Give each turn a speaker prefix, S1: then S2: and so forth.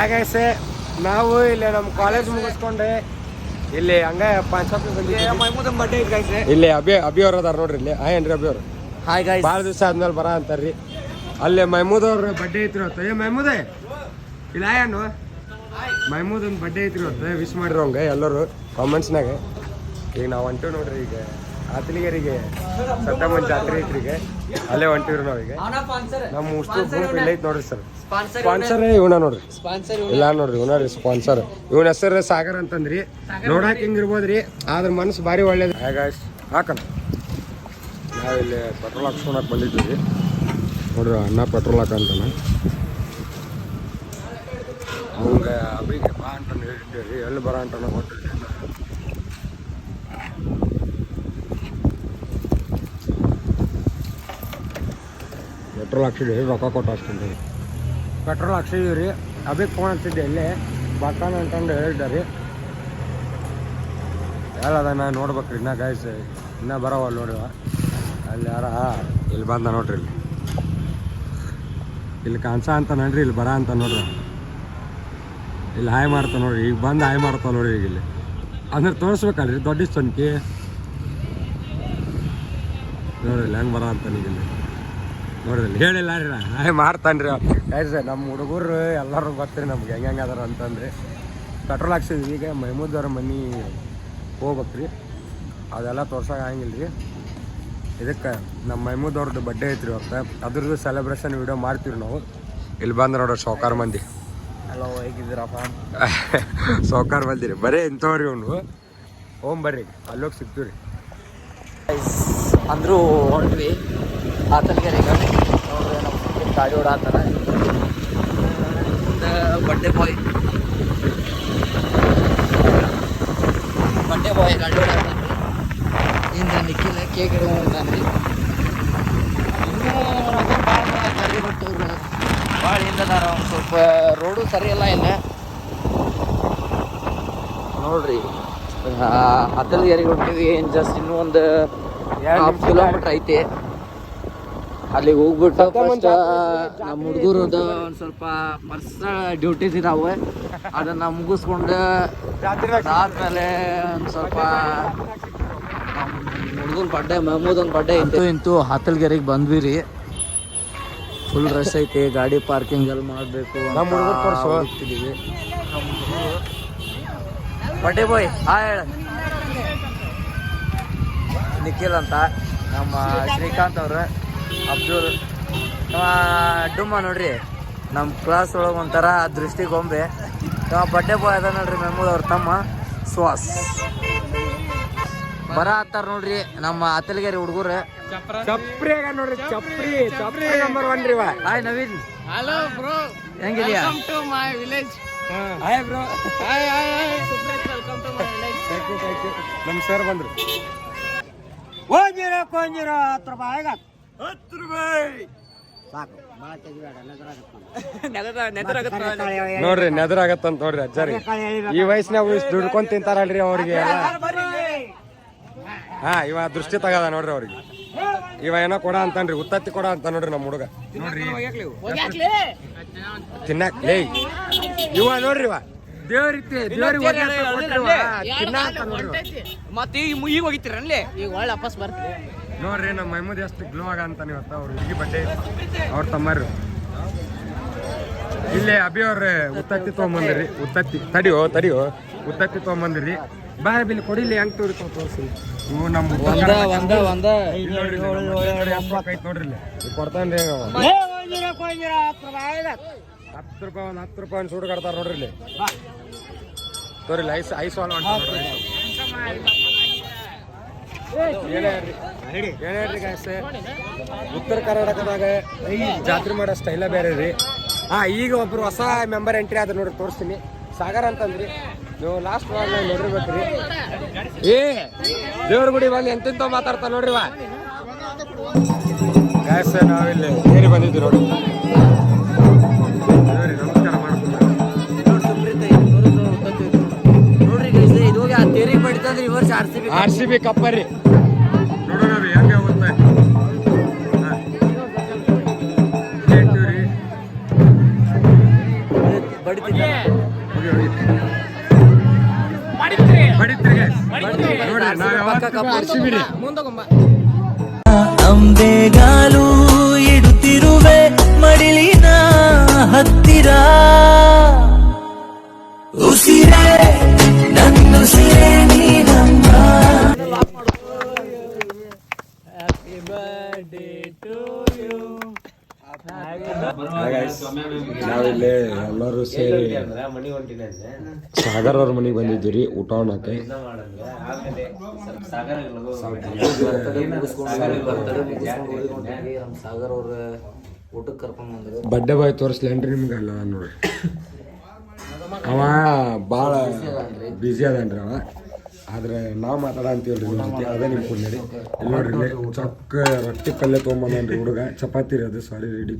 S1: ಹಾಗಾಯ್ಸೆ ನಾವು ಇಲ್ಲಿ ನಮ್ಮ ಕಾಲೇಜ್ ಮುಗಿಸ್ಕೊಂಡೆ ಇಲ್ಲಿ ಹಂಗ ಮೈಮೂದನ್ ಬಡ್ಡೆ ಐತೆ ಇಲ್ಲಿ ಅಭಿ ಅವ್ರು ಅದಾರ ನೋಡ್ರಿ ಇಲ್ಲಿ ಹಾಯ್ ಏನ್ರಿ ಅಭಿ ಅವ್ರು ಹಾಯ್ ಗಾಯ್ಸ್ ಭಾಳ ದಿವಸ ಆದ್ಮೇಲೆ ಬರ ಅಂತಾರ್ರಿ ಅಲ್ಲಿ ಮೈಮೂದ್ ಅವ್ರ ಬಡ್ಡೆ ಐತ್ರಿ ಹೊತ್ತ ಮೈಮೂದೆ ಇಲ್ಲ ಏನು ಮೈಮೂದನ್ ಬಡ್ಡೆ ಐತ್ರಿ ಹೊತ್ತ ವಿಶ್ ಮಾಡಿರೋ ಹಂಗೆ ಎಲ್ಲರೂ ಕಾಮೆಂಟ್ಸ್ನಾಗ ಈಗ ನಾವು ಹೊಂಟಿವಿ ನೋಡ್ರಿ ಈಗ ಆತಲಿಗರಿಗೆ ಸತ್ತಮ್ಮನ ಜಾತ್ರೆ ಐತ್ರಿ ಈಗ ಅಲ್ಲೇ ಹೊಂಟಿವ್ರಿ ನಾವೀಗ ನಮ್ಮ ಉಷ್ಟು ಗುಂಪು ಇಲ್ಲ ಐತಿ ನೋಡ್ರಿ ಸರ್ ಸ್ಪಾನ್ಸರ್ ಇವನ ನೋಡ್ರಿ ಇಲ್ಲ ನೋಡ್ರಿ ಇವನ ಸ್ಪಾನ್ಸರ್ ಇವನ ಹೆಸರು ಸಾಗರ್ ಅಂತಂದ್ರಿ ನೋಡಾಕ್ ಹಿಂಗಿರ್ಬೋದ್ರಿ ಆದ್ರ ಮನಸ್ಸು ಭಾರಿ ಒಳ್ಳೇದು ಹಾಗಾಯ್ತು ಹಾಕಣ ನಾವಿಲ್ಲಿ ಪೆಟ್ರೋಲ್ ಹಾಕ್ಸ್ಕೊಳಕ್ ಬಂದಿದ್ದೀವಿ ನೋಡ್ರಿ ಅಣ್ಣ ಪೆಟ್ರೋಲ್ ಹಾಕಂತಾನ ಅವಂಗ ಅಭಿಗೆ ಬಾ ಅಂತ ಹೇಳಿದ್ದೀರಿ ಎಲ್ಲಿ ಬರ ಅಂತ ಗೊತ್ತಿಲ್ಲ ಪೆಟ್ರೋಲ್ ಹಾಕ್ಸಿದ್ದೀವಿ ರೊಕ್ಕ ಕೊಟ್ಟು ಹಾಕ್ಸ್ಕೊಂಡ್ರಿ ಪೆಟ್ರೋಲ್ ಹಾಕ್ಸಿದೀವಿ ರೀ ಅಭಿಗೆ ಫೋನ್ ಹಚ್ಚಿದ್ದೆ ಇಲ್ಲೇ ಬರ್ತಾನೆ ಅಂತಂದು ಹೇಳಿದ್ದಾರೆ ಹೇಳದ ನಾ ನೋಡ್ಬೇಕ್ರಿ ಇನ್ನೂ ಗಾಯ್ಸ್ ಇನ್ನೂ ಬರೋವಲ್ಲ ನೋಡಿವ ಅಲ್ಲಿ ಯಾರ ಇಲ್ಲಿ ಬಂದ ನೋಡ್ರಿ ಇಲ್ಲಿ ಕಾನ್ಸ ಅಂತ ನೋಡ್ರಿ ಇಲ್ಲಿ ಬರ ಅಂತ ನೋಡ್ರಿ ಇಲ್ಲಿ ಹಾಯ್ ಮಾಡ್ತಾ ನೋಡ್ರಿ ಈಗ ಬಂದು ಹಾಯ್ ಮಾಡ್ತಾವ ನೋಡ್ರಿ ಈಗ ಇಲ್ಲಿ ಅಂದ್ರೆ ತೋರಿಸ್ಬೇಕಲ್ರಿ ದೊಡ್ಡ ಸೊನ್ಕಿ ನೋಡ್ರಿ ಹೆಂಗೆ ಬರ ಅಂತ ಇಲ್ಲಿ ನೋಡ್ರಿ ಹೇಳಿಲ್ಲ ರೀ ಹಾಯ್ ಮಾಡ್ತಾನೆ ರೀ ಆಯ್ತು ಸರ್ ನಮ್ಮ ಹುಡುಗರು ಎಲ್ಲರೂ ಗೊತ್ತ್ರಿ ನಮ್ಗೆ ಹೆಂಗೆ ಅದಾರ ಅಂತಂದ್ರೆ ಪೆಟ್ರೋಲ್ ಹಾಕ್ಸಿದ್ವಿ ಈಗ ಮೈಮೂದವ್ರ ಮನೆ ಹೋಗ್ಬೇಕ್ರಿ ಅದೆಲ್ಲ ತೋರ್ಸೋಕೆ ಆಗಂಗಿಲ್ಲ ರೀ ಇದಕ್ಕೆ ನಮ್ಮ ಮೈಮೂದವ್ರದ್ದು ಬಡ್ಡೆ ಐತ್ರಿ ಹೊರತ ಅದ್ರದ್ದು ಸೆಲೆಬ್ರೇಷನ್ ವಿಡಿಯೋ ಮಾಡ್ತೀವಿ ನಾವು ಇಲ್ಲಿ ಬಂದು ನೋಡೋ ಸೌಕಾರ ಮಂದಿ ಹಲೋ ಹೇಗಿದ್ದೀರಪ್ಪ ಸೌಕಾರ ಬಂದಿರಿ ಬರೀ ಇಂಥವ್ರಿ ಅವನು ಹೋಮ್ ಬರ್ರಿ ಅಲ್ಲೋಗಿ ಸಿಗ್ತೀವಿ ರೀ
S2: ಅಂದರೂ ಹೊಂಟ್ವಿ ಆತನಿಗೆ ನೋಡ್ರಿ ನಮ್ಮ ಗಾಡಿ ಓಡಾತಾರ ಬಡ್ಡೆ ಬಾಯ್ ಗಾಡಿ ಓಡಾತಾನ್ರಿ ಇಂದ ನಿಖಿಲ ಕೇಕ್ ಇಡ್ಕೊಂಡ್ರಿ ಇನ್ನೂ ಬಟ್ ಅವ್ರು ಭಾಳ ಹಿಂದದಾರ ಒಂದು ಸ್ವಲ್ಪ ರೋಡು ಸರಿ ಇಲ್ಲ ಇಲ್ಲ ನೋಡ್ರಿ ಹತ್ತಲ್ಗೆರೆಗೆ ಹೊಂಟಿವಿ ಏನು ಜಸ್ಟ್ ಇನ್ನೂ ಒಂದು 1/2 ಕಿಲೋಮೀಟ್ರ್ ಐತಿ ಅಲ್ಲಿಗೆ ಹೋಗ್ಬಿಟ್ಟು ಫಸ್ಟ್ ನಮ್ಮ ಹುಡುಗರದ ಒಂದು ಸ್ವಲ್ಪ ಪರ್ಸನಲ್ ಡ್ಯೂಟೀಸ್ ಇದಾವೆ ಅದನ್ನು ಮುಗಿಸ್ಕೊಂಡು ಆದ್ಮೇಲೆ ಒಂದು ಸ್ವಲ್ಪ ಹುಡುಗನ ಬಡ್ಡೆ ಮಹಮೂದನ್ ಬಡ್ಡೆ ಇಂತೂ ಹತ್ತಲ್ಗೆರೆಗೆ ಬಂದ್ವಿ ರೀ ಫುಲ್ ರಶ್ ಐತಿ ಗಾಡಿ ಪಾರ್ಕಿಂಗ್ ಎಲ್ಲ ಮಾಡಬೇಕು ಹೋಗ್ತಿದ್ದೀವಿ ಬಡ್ಡೆ ಬಾಯ್ ಹೇಳ ನಿಖಿಲ್ ಅಂತ ನಮ್ಮ ಶ್ರೀಕಾಂತ್ ಅವ್ರು ಅಬ್ದುಲ್ ಡುಮ್ಮ ನೋಡ್ರಿ ನಮ್ಮ ಕ್ಲಾಸ್ ಒಳಗೆ ಒಂಥರ ದೃಷ್ಟಿಗೊಂಬೆ ಬಡ್ಡೆ ಬಾಯ್ ಅದ ನೋಡ್ರಿ ಮೆಮೂದ್ ಅವ್ರ ತಮ್ಮ ಸುಹಾಸ್ ಬರ ಹತ್ತಾರ ನೋಡ್ರಿ ನಮ್ಮ ಅತ್ತಲಗೆರೆ ಹುಡುಗರು
S1: ಚಪ್ರಿ ನೋಡ್ರಿ ಚಪ್ರಿ ನಂಬರ್ 1 ರೀ
S2: ಹಾಯ್ ನವೀನ್
S3: ಹಲೋ ಬ್ರೋ
S2: ಹೆಂಗಿದ್ಯಾ
S3: welcome to my village
S1: hi bro
S3: hi Supreet welcome to my village
S1: thank you ನಮ್ಮ ಸರ್ ಬಂದ್ರು ಹೋಗಿರೋ 10 ರೂಪಾಯಿ 10 ರೂಪಾಯಿ ಸಾಕು ನೋಡ್ರಿ ನೆದರಾಗತ್ತಂತ ನೋಡ್ರಿ ಅಜ್ಜಾರಿ ಈ ವಯಸ್ಸಿನಾಗ ದುಡ್ಕೊಂಡ್ ತಿಂತಾರಲ್ರಿ ಅವ್ರಿಗೆ ಹಾ ಇವ ದೃಷ್ಟಿ ತಗದ ನೋಡ್ರಿ ಅವ್ರಿಗೆ ಇವ ಏನೋ ಕೊಡ ಅಂತನ್ರಿ ಉತ್ತತ್ತಿ ಕೊಡ ಅಂತ ನೋಡ್ರಿ ನಮ್ಮ ಹುಡುಗ ನೋಡ್ರಿ ತಿನ್ನಾಕ್ ಲೇ ಇವ ನೋಡ್ರಿ ಇವ
S3: ಮತ್ತೆ ಈಗ ಹೋಗಿತ್ತೀರನ್ಲಿ ಈಗ ಒಳ್ಳೆ ವಾಪಸ್ ಬರ್ತೀವಿ
S1: ನೋಡ್ರಿ ನಮ್ಮ ಮೈಮೂದ್ ಎಷ್ಟು ಗ್ಲೋ ಆಗ ಅಂತಾನೆ ಇವತ್ತ ಅವ್ರು ಹುಡುಗಿ ಬಡ್ಡೆ ಅವ್ರ ತಮ್ಮರು ಇಲ್ಲೇ ಅಭಿ ಅವ್ರ ಉತ್ತತ್ತಿ ತೊಗೊಂಬಂದಿರಿ ಉತ್ತತ್ತಿ ತಡಿಯೋ ಉತ್ತತ್ತಿ ತೊಗೊಂಬಂದಿರಿ ಬಾಯ್ ಬಿಲ್ಲಿ ಕೊಡಿಲಿ ಹೆಂಗ್ ತೋರಿಸಿ ಇವು ನಮ್ಮ ನೋಡ್ರಿ ಕೊಡ್ತಾನ್ರಿ 10 ರೂಪಾಯಿ ಒಂದು ಸೂಡು ಕಟ್ತಾರ ನೋಡ್ರಿ ಇಲ್ಲಿ ತೋರಿ ಐಸ್ ವಾಲ್ ಹೇಳ್ರಿ ಗಾಯ್ಸ್ ಉತ್ತರ ಕರ್ನಾಟಕದಾಗ ಜಾತ್ರೆ ಮಾಡೋ ಸ್ಟೈಲ ಬೇರೆ ರೀ ಈಗ ಒಬ್ರು ಹೊಸ ಮೆಂಬರ್ ಎಂಟ್ರಿ ಆದ್ರೆ ನೋಡ್ರಿ ತೋರಿಸ್ತೀನಿ ಸಾಗರ್ ಅಂತಂದ್ರಿ ನೀವು ಲಾಸ್ಟ್ ವಾರ ನೋಡಿರ್ಬೇಕ್ರಿ ದೇವ್ರ ಗುಡಿ ಬಂದು ಎಂತೆಂತ ಮಾತಾಡ್ತಾ ನೋಡ್ರಿ ಗಾಯ್ಸ್ ನಾವಿಲ್ಲಿ ಏರಿ ಬಂದಿದ್ವಿ ನೋಡಿ ನಮಸ್ಕಾರ ಮಾಡ್ತೀನಿ
S2: ನೋಡ್ರಿ ಇದು ತೇರಿಗೆ ಬಡಿತಂದ್ರೆ ಈ ವರ್ಷ
S1: RCB ಕಪ್ಪರಿ ನೋಡೋಣ ಹೆಂಗೆ ಹೋಗುತ್ತೆ
S2: ಬಡಿತಿದ್ದ
S1: ಬಡಿತ್ರಿ guys. ನೋಡ್ರಿ ನಾವ್ ಯಾವತ್ತೂ ಹರ್ಷಿಬಿರಿ.
S3: ಮುಂದೋಗಮ್ಮ
S4: ಅಂಬೆಗಾಲು ಇಡುತ್ತಿರುವೆ ಮಡಿಲಿನ ಹತ್ತಿರ ಉಸಿರೇ ನನ್ನುಸಿರೇ ನೀನಮ್ಮ
S1: ನಾವಿಲ್ಲಿ ಎಲ್ಲರೂ ಸೇರಿ ಸಾಗರ್ ಅವ್ರ ಮನೆಗೆ ಬಂದಿದ್ದೀರಿ ಊಟ ಮಾಡಕ್ಕೆ.
S2: ಸಾಗರ್ ಅವ್ರ ಊಟಕ್ಕೆ ಕರ್ಕೊಂಡ್ ಬಂದ್ರು.
S1: ಬಡ್ಡೆ ಬಾಯ್ ತೋರಿಸ್ಲೇನ್ರಿ ನಿಮ್ಗೆ ಅಲ್ಲ ನೋಡ್ರಿ. ಅವ ಭಾಳ ಬ್ಯುಸಿ ಅದನ್ರಿ ಅವ. ಆದ್ರೆ ನಾವು ಮಾತಾಡ ಅಂತೀವಲ್ರಿ ನಿಮ್ಮ ಜೊತೆ ಅದೇ ನಿಮ್ಗೆ ಕೊಡ್ರಿ. ಇಲ್ಲಿ ನೋಡ್ರಿ ಚೊಕ್ಕ ರೊಟ್ಟಿ ಪಲ್ಯ ತೊಗೊಂಬಂದ್ರಿ ಹುಡುಗ. ಚಪಾತಿ ರೀ ಅದು, ಸಾರಿ ರೆಡಿ